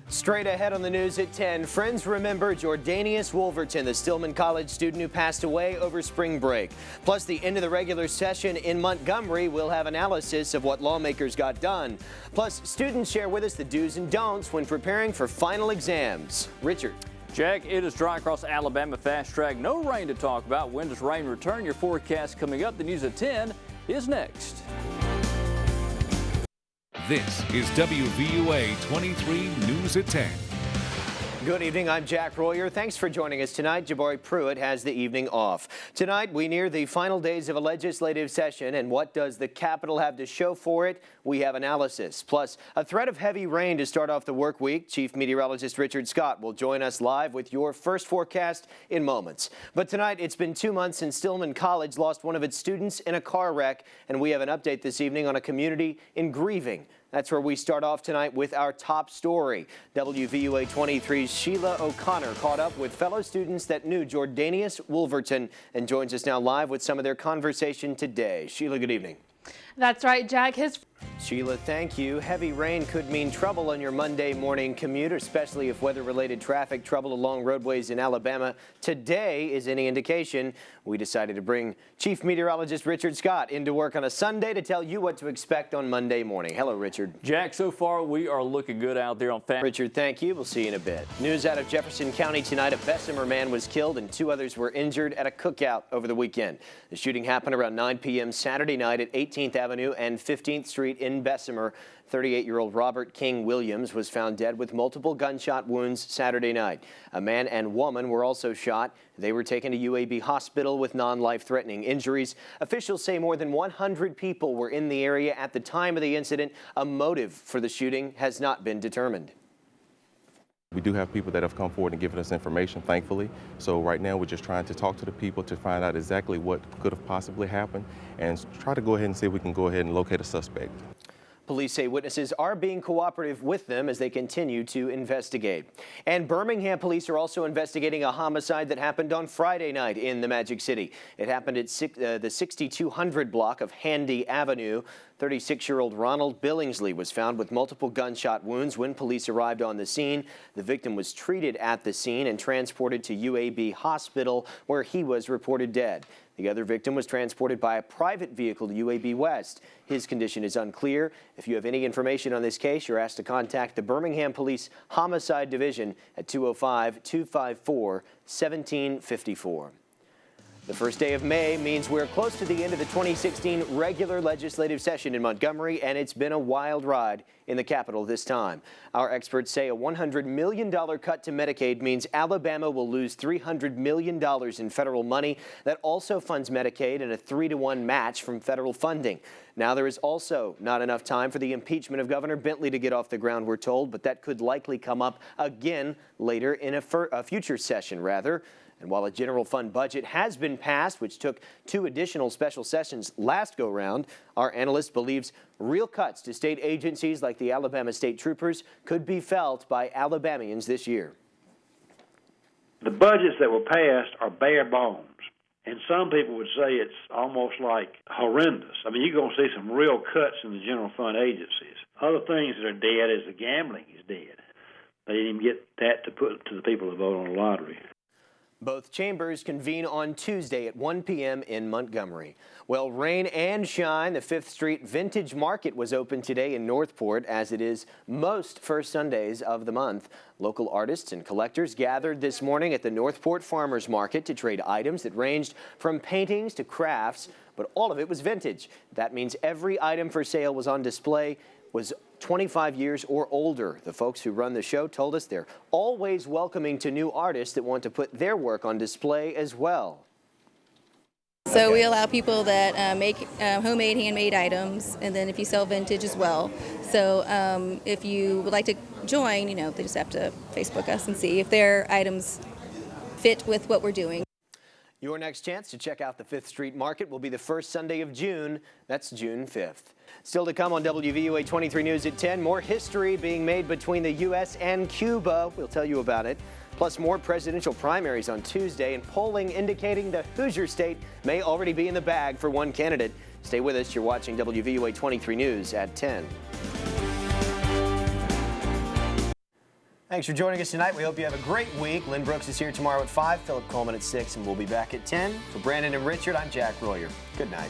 Straight ahead on the news at 10, friends remember Jordanius Wolverton, the Stillman College student who passed away over spring break. Plus, the end of the regular session in Montgomery will have analysis of what lawmakers got done. Plus, students share with us the do's and don'ts when preparing for final exams. Richard. Jack, it is dry across Alabama. Fast track. No rain to talk about. When does rain return? Your forecast coming up. The news at 10 is next. This is WVUA 23 News at 10. Good evening, I'm Jack Royer. Thanks for joining us tonight. Jabari Pruitt has the evening off. Tonight, we near the final days of a legislative session, and what does the Capitol have to show for it? We have analysis. Plus, a threat of heavy rain to start off the work week. Chief Meteorologist Richard Scott will join us live with your first forecast in moments. But tonight, it's been 2 months since Stillman College lost one of its students in a car wreck, and we have an update this evening on a community in grieving. That's where we start off tonight with our top story. WVUA 23's Sheila O'Connor caught up with fellow students that knew Jordanius Wolverton and joins us now live with some of their conversation today. Sheila, good evening. That's right, Jack. Sheila, thank you. Heavy rain could mean trouble on your Monday morning commute, especially if weather-related traffic trouble along roadways in Alabama today is any indication. We decided to bring Chief Meteorologist Richard Scott into work on a Sunday to tell you what to expect on Monday morning. Hello, Richard. Jack, so far we are looking good out there on fast. Richard, thank you. We'll see you in a bit. News out of Jefferson County tonight. A Bessemer man was killed and 2 others were injured at a cookout over the weekend. The shooting happened around 9 p.m. Saturday night at 18th Avenue and 15th Street in Bessemer. 38-year-old Robert King Williams was found dead with multiple gunshot wounds Saturday night. A man and woman were also shot. They were taken to UAB Hospital with non-life-threatening injuries. Officials say more than 100 people were in the area at the time of the incident. A motive for the shooting has not been determined. We do have people that have come forward and given us information, thankfully. So right now we're just trying to talk to the people to find out exactly what could have possibly happened and try to go ahead and see if we can go ahead and locate a suspect. Police say witnesses are being cooperative with them as they continue to investigate. And Birmingham police are also investigating a homicide that happened on Friday night in the Magic City. It happened at the 6200 block of Handy Avenue. 36-year-old Ronald Billingsley was found with multiple gunshot wounds when police arrived on the scene. The victim was treated at the scene and transported to UAB Hospital, where he was reported dead. The other victim was transported by a private vehicle to UAB West. His condition is unclear. If you have any information on this case, you're asked to contact the Birmingham Police Homicide Division at 205-254-1754. The first day of May means we're close to the end of the 2016 regular legislative session in Montgomery, and it's been a wild ride in the Capitol this time. Our experts say a $100 million cut to Medicaid means Alabama will lose $300 million in federal money. That also funds Medicaid and a 3-to-1 match from federal funding. Now, there is also not enough time for the impeachment of Governor Bentley to get off the ground, we're told, but that could likely come up again later in a future session, rather. And while a general fund budget has been passed, which took 2 additional special sessions last go-round, our analyst believes real cuts to state agencies like the Alabama State Troopers could be felt by Alabamians this year. The budgets that were passed are bare bones, and some people would say it's almost like horrendous. I mean, you're going to see some real cuts in the general fund agencies. Other things that are dead is the gambling is dead. They didn't even get that to put to the people to vote on the lottery. Both chambers convene on Tuesday at 1 p.m. in Montgomery. Well, rain and shine, the 5th Street Vintage Market was open today in Northport, as it is most first Sundays of the month. Local artists and collectors gathered this morning at the Northport Farmers Market to trade items that ranged from paintings to crafts, but all of it was vintage. That means every item for sale was on display was 25 years or older. The folks who run the show told us they're always welcoming to new artists that want to put their work on display as well. So we allow people that make homemade, handmade items, and then if you sell vintage as well. So if you would like to join, they just have to Facebook us and see if their items fit with what we're doing. Your next chance to check out the 5th Street Market will be the first Sunday of June. That's June 5th. Still to come on WVUA 23 News at 10, more history being made between the U.S. and Cuba. We'll tell you about it. Plus more presidential primaries on Tuesday and polling indicating the Hoosier State may already be in the bag for one candidate. Stay with us. You're watching WVUA 23 News at 10. Thanks for joining us tonight. We hope you have a great week. Lynn Brooks is here tomorrow at 5, Philip Coleman at 6, and we'll be back at 10. For Brandon and Richard, I'm Jack Royer. Good night.